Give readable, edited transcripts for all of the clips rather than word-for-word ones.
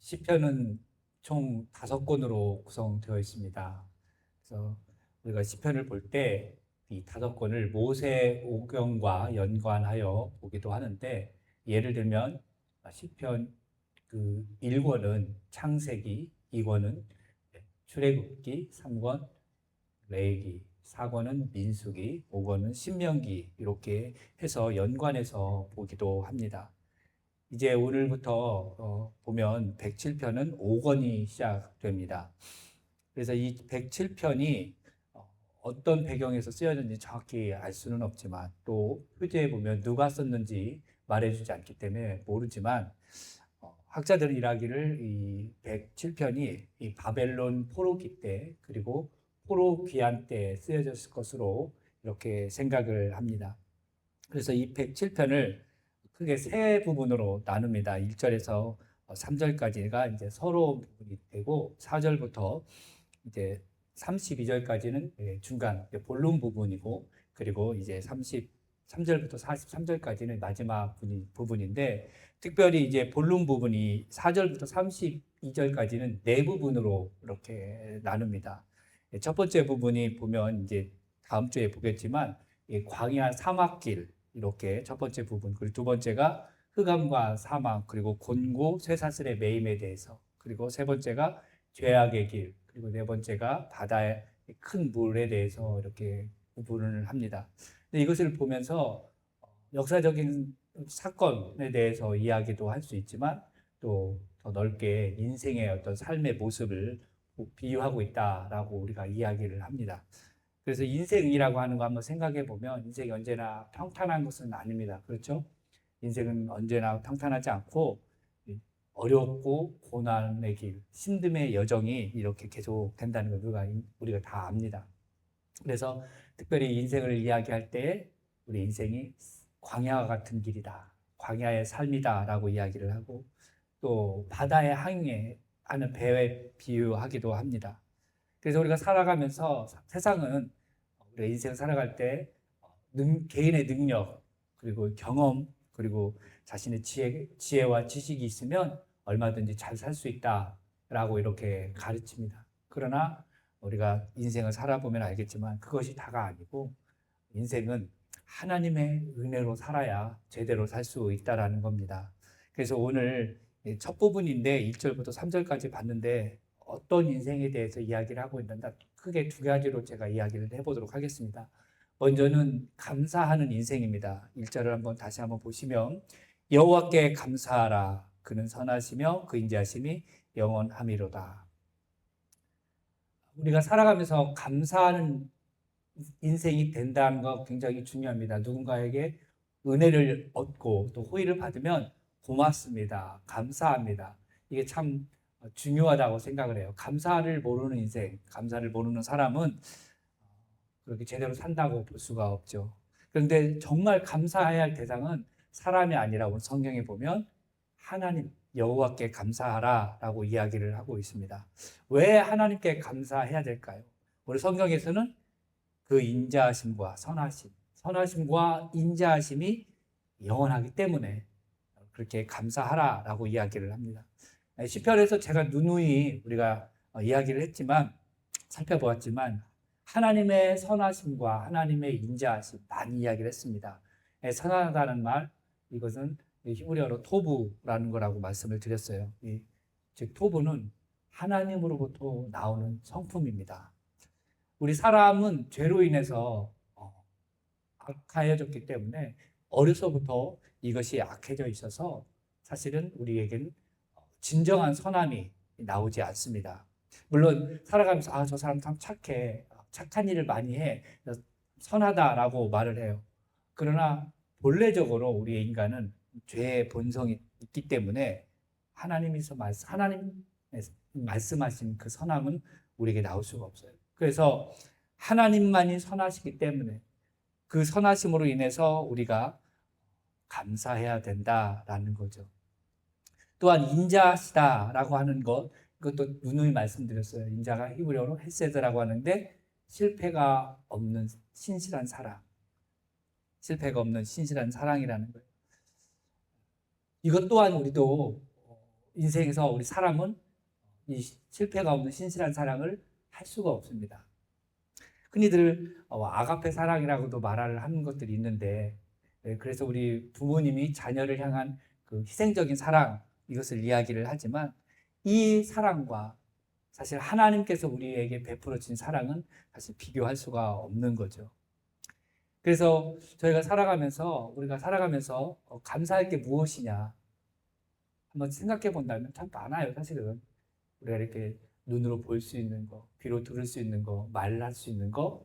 시편은 총 5권으로 구성되어 있습니다. 그래서 우리가 시편을 볼 때 이 5권을 모세 오경과 연관하여 보기도 하는데, 예를 들면 시편 그 1권은 창세기, 2권은 출애굽기, 3권 레위기, 4권은 민수기, 5권은 신명기, 이렇게 해서 연관해서 보기도 합니다. 이제 오늘부터 보면 107편은 5권이 시작됩니다. 그래서 이 107편이 어떤 배경에서 쓰여졌는지 정확히 알 수는 없지만, 또 표제에 보면 누가 썼는지 말해주지 않기 때문에 모르지만, 학자들은 이야기를 이 107편이 이 바벨론 포로기 때, 그리고 포로 귀환 때 쓰여졌을 것으로 이렇게 생각을 합니다. 그래서 이 107편을 크게 세 부분으로 나눕니다. 1절에서 3절까지가 이제 서로 부분이 되고, 4절부터 이제 32절까지는 중간 본론 부분이고, 그리고 이제 33절부터 43절까지는 마지막 부분인데, 특별히 이제 본론 부분이 4절부터 32절까지는 네 부분으로 이렇게 나눕니다. 첫 번째 부분이 보면 이제 다음 주에 보겠지만, 광야 사막길, 이렇게 첫 번째 부분, 그리고 두 번째가 흑암과 사막, 그리고 곤고 쇠사슬의 매임에 대해서, 그리고 세 번째가 죄악의 길, 그리고 네 번째가 바다의 큰 물에 대해서 이렇게 구분을 합니다. 근데 이것을 보면서 역사적인 사건에 대해서 이야기도 할 수 있지만, 또 더 넓게 인생의 어떤 삶의 모습을 비유하고 있다라고 우리가 이야기를 합니다. 그래서 인생이라고 하는 거 한번 생각해 보면, 인생이 언제나 평탄한 것은 아닙니다. 그렇죠? 인생은 언제나 평탄하지 않고 어렵고 고난의 길, 힘듦의 여정이 이렇게 계속 된다는 걸 우리가 다 압니다. 그래서 특별히 인생을 이야기할 때 우리 인생이 광야와 같은 길이다, 광야의 삶이다라고 이야기를 하고, 또 바다에 항해하는 배에 비유하기도 합니다. 그래서 우리가 살아가면서 세상은, 우리가 인생 살아갈 때 개인의 능력, 그리고 경험, 그리고 자신의 지혜와 지식이 있으면 얼마든지 잘 살 수 있다라고 이렇게 가르칩니다. 그러나 우리가 인생을 살아보면 알겠지만 그것이 다가 아니고, 인생은 하나님의 은혜로 살아야 제대로 살 수 있다라는 겁니다. 그래서 오늘 첫 부분인데 1절부터 3절까지 봤는데, 어떤 인생에 대해서 이야기를 하고 있는가, 크게 두 가지로 제가 이야기를 해보도록 하겠습니다. 먼저는 감사하는 인생입니다. 1절을 다시 한번 보시면, 여호와께 감사하라. 그는 선하시며 그 인자하심이 영원함이로다. 우리가 살아가면서 감사하는 인생이 된다는 거 굉장히 중요합니다. 누군가에게 은혜를 얻고 또 호의를 받으면 고맙습니다, 감사합니다, 이게 참 중요하다고 생각을 해요. 감사를 모르는 인생, 감사를 모르는 사람은 그렇게 제대로 산다고 볼 수가 없죠. 그런데 정말 감사해야 할 대상은 사람이 아니라 오늘 성경에 보면 하나님, 여호와께 감사하라 라고 이야기를 하고 있습니다. 왜 하나님께 감사해야 될까요? 우리 성경에서는 그 인자하심과 선하심과 인자하심이 영원하기 때문에 그렇게 감사하라 라고 이야기를 합니다. 시편에서 제가 누누이 우리가 이야기를 했지만, 살펴보았지만, 하나님의 선하심과 하나님의 인자하심 많이 이야기를 했습니다. 선하다는 말, 이것은 히브리어로 토부라는 거라고 말씀을 드렸어요. 즉 토부는 하나님으로부터 나오는 성품입니다. 우리 사람은 죄로 인해서 악해졌기 때문에 어려서부터 이것이 악해져 있어서 사실은 우리에게는 진정한 선함이 나오지 않습니다. 물론 살아가면서 저 사람 참 착해, 착한 일을 많이 해, 선하다라고 말을 해요. 그러나 본래적으로 우리 인간은 죄의 본성이 있기 때문에 하나님 말씀하신 그 선함은 우리에게 나올 수가 없어요. 그래서 하나님만이 선하시기 때문에 그 선하심으로 인해서 우리가 감사해야 된다라는 거죠. 또한 인자하시다라고 하는 것, 이것도 누누이 말씀드렸어요. 인자가 히브리어로 헤세드라고 하는데, 실패가 없는 신실한 사랑, 실패가 없는 신실한 사랑이라는 거예요. 이것 또한 우리도 인생에서 우리 사람은 이 실패가 없는 신실한 사랑을 할 수가 없습니다. 흔히들 아가페 사랑이라고도 말을 하는 것들이 있는데, 그래서 우리 부모님이 자녀를 향한 그 희생적인 사랑, 이것을 이야기를 하지만 이 사랑과 사실 하나님께서 우리에게 베풀어 주신 사랑은 사실 비교할 수가 없는 거죠. 그래서 우리가 살아가면서 감사할 게 무엇이냐 한번 생각해 본다면 참 많아요. 사실은 우리가 이렇게 눈으로 볼 수 있는 거, 귀로 들을 수 있는 거, 말할 수 있는 거,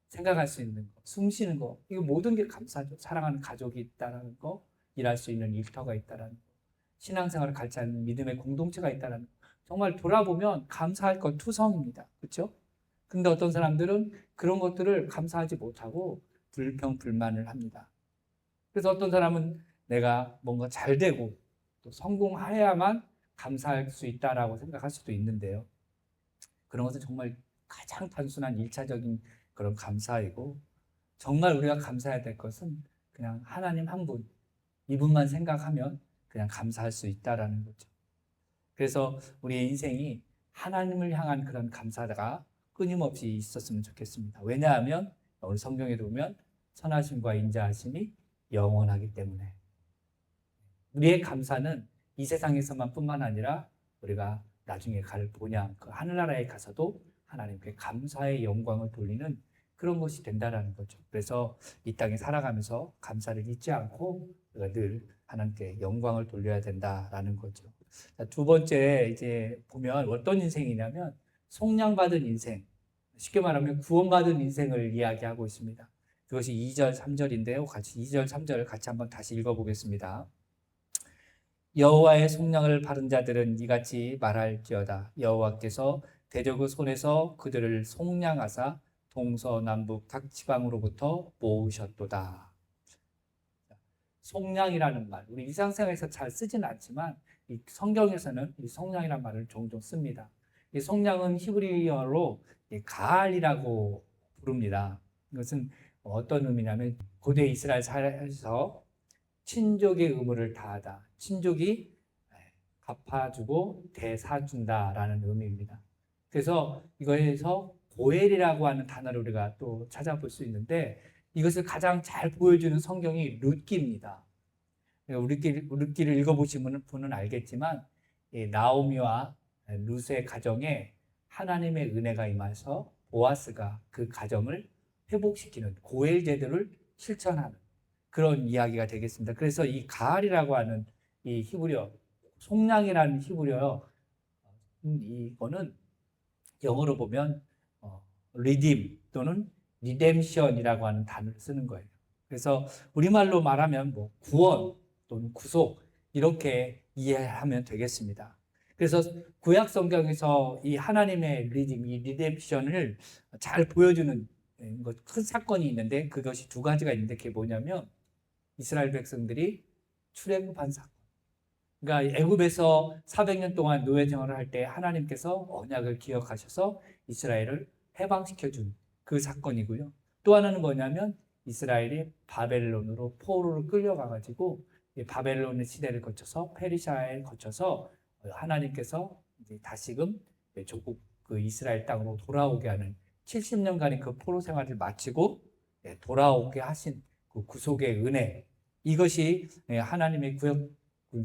생각할 수 있는 거, 숨 쉬는 거, 이거 모든 게 감사죠. 사랑하는 가족이 있다는 거, 일할 수 있는 일터가 있다는 거, 신앙생활을 같이 하는 믿음의 공동체가 있다는 거. 정말 돌아보면 감사할 건 투성입니다. 그렇죠? 근데 어떤 사람들은 그런 것들을 감사하지 못하고 불평불만을 합니다. 그래서 어떤 사람은 내가 뭔가 잘 되고 또 성공해야만 감사할 수 있다라고 생각할 수도 있는데요. 그런 것은 정말 가장 단순한 일차적인 그런 감사이고, 정말 우리가 감사해야 될 것은 그냥 하나님 한 분, 이분만 생각하면 그냥 감사할 수 있다라는 거죠. 그래서 우리의 인생이 하나님을 향한 그런 감사가 끊임없이 있었으면 좋겠습니다. 왜냐하면 오늘 성경에 보면 선하심과 인자하심이 영원하기 때문에 우리의 감사는 이 세상에서만 뿐만 아니라 우리가 나중에 갈 본향 그 하늘나라에 가서도 하나님께 감사의 영광을 돌리는 그런 것이 된다라는 거죠. 그래서 이 땅에 살아가면서 감사를 잊지 않고 우리가 늘 하나님께 영광을 돌려야 된다라는 거죠. 두 번째 이제 보면 어떤 인생이냐면 속량받은 인생, 쉽게 말하면 구원받은 인생을 이야기하고 있습니다. 그것이 2절, 3절인데요. 같이 2절, 3절 같이 한번 다시 읽어보겠습니다. 여호와의 속량을 받은 자들은 이같이 말할지어다. 여호와께서 대적의 손에서 그들을 속량하사 동서남북 각 지방으로부터 모으셨도다. 속량이라는 말, 우리 일상생활에서 잘 쓰지는 않지만 이 성경에서는 이 속량이라는 말을 종종 씁니다. 이 속량은 히브리어로 가알이라고 부릅니다. 이것은 어떤 의미냐면 고대 이스라엘 사회에서 친족의 의무를 다하다. 친족이 갚아주고 대사준다라는 의미입니다. 그래서 이거에서 고엘이라고 하는 단어를 우리가 또 찾아볼 수 있는데 이것을 가장 잘 보여주는 성경이 룻기입니다. 룻기를 읽어보시면 분은 알겠지만 나오미와 룻의 가정에 하나님의 은혜가 임해서 보아스가 그 가정을 회복시키는 고엘 제도를 실천하는 그런 이야기가 되겠습니다. 그래서 이 가알이라고 하는 이 히브리어, 속량이라는 히브리어, 이거는 영어로 보면 리딤 또는 리뎀션이라고 하는 단어를 쓰는 거예요. 그래서 우리말로 말하면 뭐 구원 또는 구속 이렇게 이해하면 되겠습니다. 그래서 구약 성경에서 이 하나님의 리딤, 이 리뎀션을 잘 보여주는 큰 사건이 있는데 그것이 두 가지가 있는데 그게 뭐냐면 이스라엘 백성들이 출애굽한 사건. 그러니까 애굽에서 400년 동안 노예 생활을 할 때 하나님께서 언약을 기억하셔서 이스라엘을 해방시켜 준 그 사건이고요. 또 하나는 뭐냐면 이스라엘이 바벨론으로 포로로 끌려가 가지고 바벨론의 시대를 거쳐서 페르시아에 거쳐서 하나님께서 이제 다시금 조국 그 이스라엘 땅으로 돌아오게 하는 70년간의 그 포로 생활을 마치고 돌아오게 하신 그 구속의 은혜, 이것이 하나님의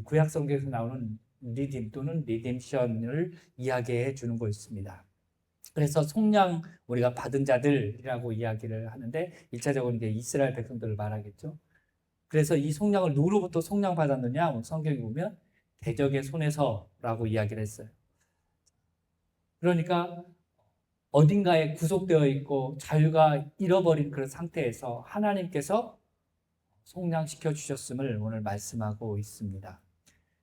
구약 성경에서 나오는 리딤 또는 리뎀션을 이야기해 주는 것입니다. 그래서 속량 우리가 받은 자들이라고 이야기를 하는데 1차적으로 이제 이스라엘 백성들을 말하겠죠. 그래서 이 속량을 누구로부터 속량 받았느냐? 성경에 보면 대적의 손에서라고 이야기를 했어요. 그러니까 어딘가에 구속되어 있고 자유가 잃어버린 그런 상태에서 하나님께서 속량시켜 주셨음을 오늘 말씀하고 있습니다.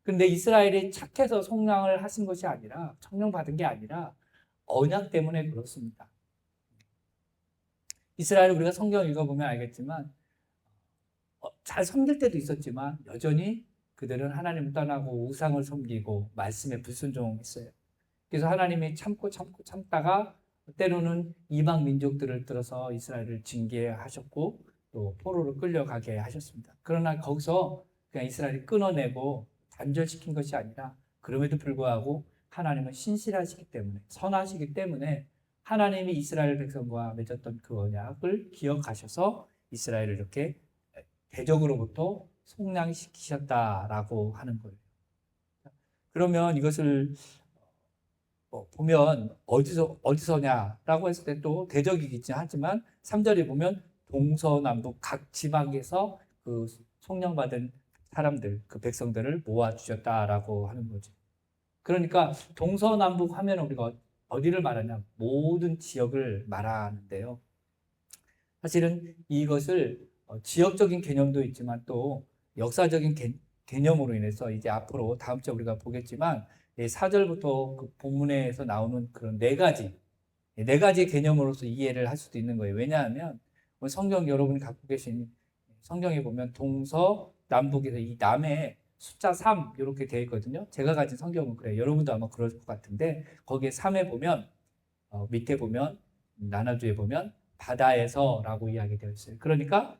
그런데 이스라엘이 착해서 속량을 하신 것이 아니라, 청량받은 게 아니라 언약 때문에 그렇습니다. 이스라엘 우리가 성경 읽어보면 알겠지만 잘 섬길 때도 있었지만 여전히 그들은 하나님을 떠나고 우상을 섬기고 말씀에 불순종했어요. 그래서 하나님이 참다가 때로는 이방 민족들을 들어서 이스라엘을 징계하셨고 또 포로로 끌려가게 하셨습니다. 그러나 거기서 그냥 이스라엘이 끊어내고 단절시킨 것이 아니라 그럼에도 불구하고 하나님은 신실하시기 때문에 선하시기 때문에 하나님이 이스라엘 백성과 맺었던 그 언약을 기억하셔서 이스라엘을 이렇게 대적으로부터 속량시키셨다라고 하는 거예요. 그러면 이것을 보면 어디서냐라고 했을 때 또 대적이긴 하지만 3절에 보면 동서남북 각 지방에서 그 속량받은 사람들, 그 백성들을 모아주셨다라고 하는 거죠. 그러니까 동서남북 하면 우리가 어디를 말하냐? 모든 지역을 말하는데요. 사실은 이것을 지역적인 개념도 있지만 또 역사적인 개념으로 인해서 이제 앞으로 다음 주에 우리가 보겠지만 4절부터 그 본문에서 나오는 그런 네 가지 개념으로서 이해를 할 수도 있는 거예요. 왜냐하면 성경 여러분이 갖고 계신 성경에 보면 동서 남북에서 이 남에 숫자 3 이렇게 되어 있거든요. 제가 가진 성경은 그래요. 여러분도 아마 그럴 것 같은데 거기에 3에 보면 밑에 보면 나눠주에 보면 바다에서라고 이야기되어 있어요. 그러니까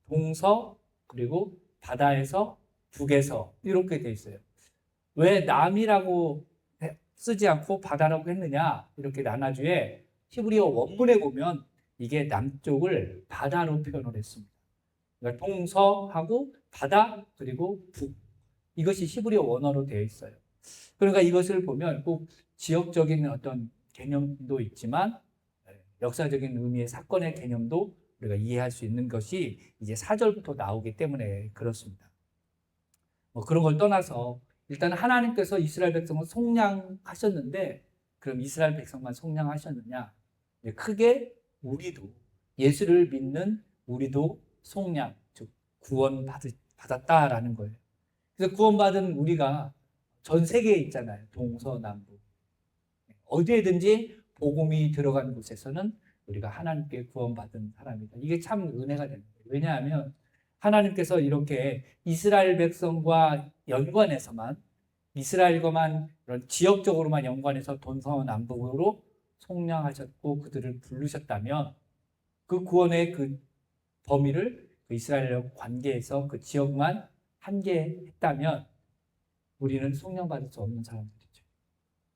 동서 그리고 바다에서 북에서 이렇게 되어 있어요. 왜 남이라고 쓰지 않고 바다라고 했느냐? 이렇게 나눠주에 히브리어 원문에 보면 이게 남쪽을 바다로 표현을 했습니다. 그러니까 동서하고 바다 그리고 북 이것이 히브리어 원어로 되어 있어요. 그러니까 이것을 보면 꼭 지역적인 어떤 개념도 있지만 역사적인 의미의 사건의 개념도 우리가 이해할 수 있는 것이 이제 4절부터 나오기 때문에 그렇습니다. 그런 걸 떠나서 일단 하나님께서 이스라엘 백성을 속량하셨는데 그럼 이스라엘 백성만 속량하셨느냐? 크게 우리도 예수를 믿는 우리도 속량, 즉 구원받았다라는 거예요. 그래서 구원받은 우리가 전 세계에 있잖아요. 동서남북. 어디에든지 복음이 들어간 곳에서는 우리가 하나님께 구원받은 사람이다. 이게 참 은혜가 됩니다. 왜냐하면 하나님께서 이렇게 이스라엘 백성과 연관해서만 이스라엘과만 이런 지역적으로만 연관해서 동서남북으로 속량하셨고 그들을 부르셨다면 그 구원의 그 범위를 그 이스라엘과 관계에서 그 지역만 한계했다면 우리는 속량받을 수 없는 사람들이죠.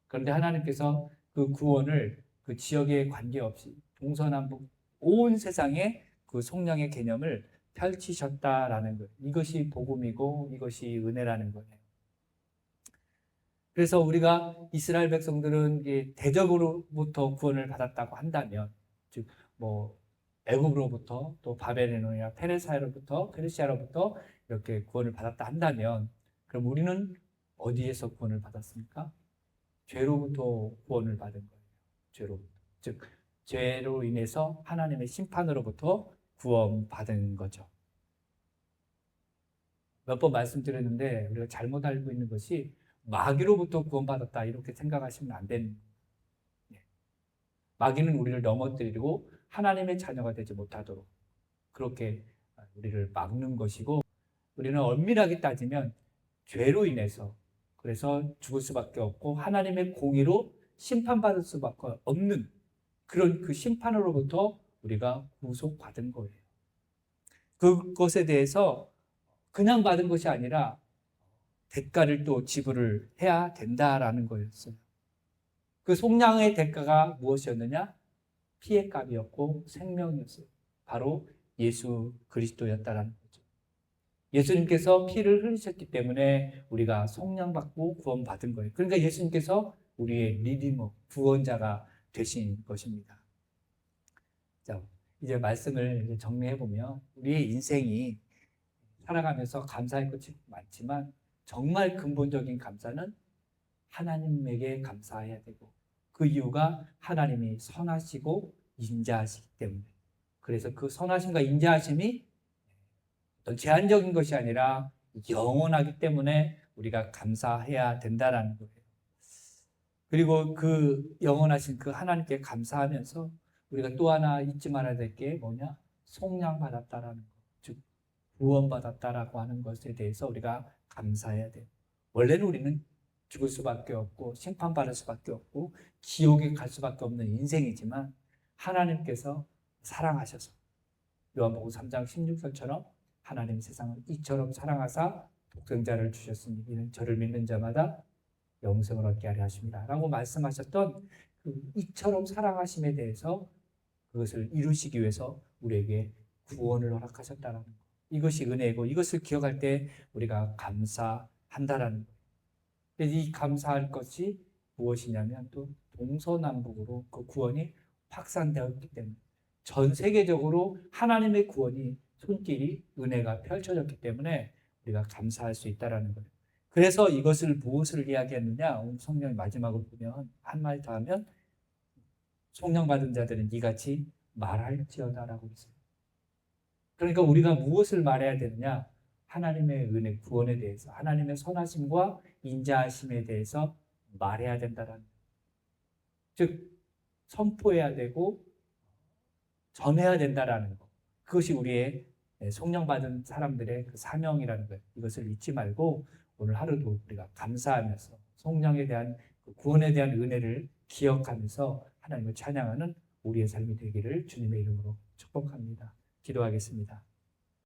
그런데 하나님께서 그 구원을 그 지역에 관계없이 동서남북 온 세상에 그 속량의 개념을 펼치셨다라는 거예요. 이것이 복음이고 이것이 은혜라는 거예요. 그래서 우리가 이스라엘 백성들은 대적으로부터 구원을 받았다고 한다면, 즉 애굽으로부터 또 바벨론이나 페르시아로부터 이렇게 구원을 받았다 한다면, 그럼 우리는 어디에서 구원을 받았습니까? 죄로부터 구원을 받은 거예요. 죄로부터. 즉 죄로 인해서 하나님의 심판으로부터 구원받은 거죠. 몇 번 말씀드렸는데 우리가 잘못 알고 있는 것이 마귀로부터 구원받았다 이렇게 생각하시면 안 되는 거예요. 마귀는 우리를 넘어뜨리고 하나님의 자녀가 되지 못하도록 그렇게 우리를 막는 것이고 우리는 엄밀하게 따지면 죄로 인해서 그래서 죽을 수밖에 없고 하나님의 공의로 심판받을 수밖에 없는 그런 그 심판으로부터 우리가 구속받은 거예요. 그것에 대해서 그냥 받은 것이 아니라 대가를 또 지불을 해야 된다라는 거였어요. 그 속량의 대가가 무엇이었느냐? 피의 값이었고 생명이었어요. 바로 예수 그리스도였다라는 거죠. 예수님께서 피를 흘리셨기 때문에 우리가 속량받고 구원받은 거예요. 그러니까 예수님께서 우리의 리디머, 구원자가 되신 것입니다. 자, 이제 말씀을 정리해 보면 우리의 인생이 살아가면서 감사할 것이 많지만 정말 근본적인 감사는 하나님에게 감사해야 되고 그 이유가 하나님이 선하시고 인자하시기 때문에 그래서 그 선하심과 인자하심이 어떤 제한적인 것이 아니라 영원하기 때문에 우리가 감사해야 된다라는 거예요. 그리고 그 영원하신 그 하나님께 감사하면서 우리가 또 하나 잊지 말아야 될 게 뭐냐? 속량받았다라는 것, 즉 구원받았다라고 하는 것에 대해서 우리가 감사해야 돼요. 원래는 우리는 죽을 수밖에 없고 심판받을 수밖에 없고 지옥에 갈 수밖에 없는 인생이지만 하나님께서 사랑하셔서 요한복음 3장 16절처럼 하나님 세상을 이처럼 사랑하사 독생자를 주셨으니 이는 저를 믿는 자마다 영생을 얻게 하려 하십니다 라고 말씀하셨던 그 이처럼 사랑하심에 대해서 그것을 이루시기 위해서 우리에게 구원을 허락하셨다는 것. 이것이 은혜이고 이것을 기억할 때 우리가 감사한다라는 것. 이 감사할 것이 무엇이냐면 또 동서남북으로 그 구원이 확산되었기 때문에 전 세계적으로 하나님의 구원이 손길이 은혜가 펼쳐졌기 때문에 우리가 감사할 수 있다라는 거예요. 그래서 이것을 무엇을 이야기했느냐? 오늘 성령의 마지막을 보면 한마디 더 하면 성령 받은 자들은 이같이 말할지어다라고 있어요. 그러니까 우리가 무엇을 말해야 되느냐? 하나님의 은혜, 구원에 대해서, 하나님의 선하심과 인자하심에 대해서 말해야 된다라는 거예요. 즉 선포해야 되고 전해야 된다라는 거. 그것이 우리의 성령 받은 사람들의 그 사명이라는 거예요. 이것을 잊지 말고 오늘 하루도 우리가 감사하면서 성령에 대한 그 구원에 대한 은혜를 기억하면서 하나님을 찬양하는 우리의 삶이 되기를 주님의 이름으로 축복합니다. 기도하겠습니다.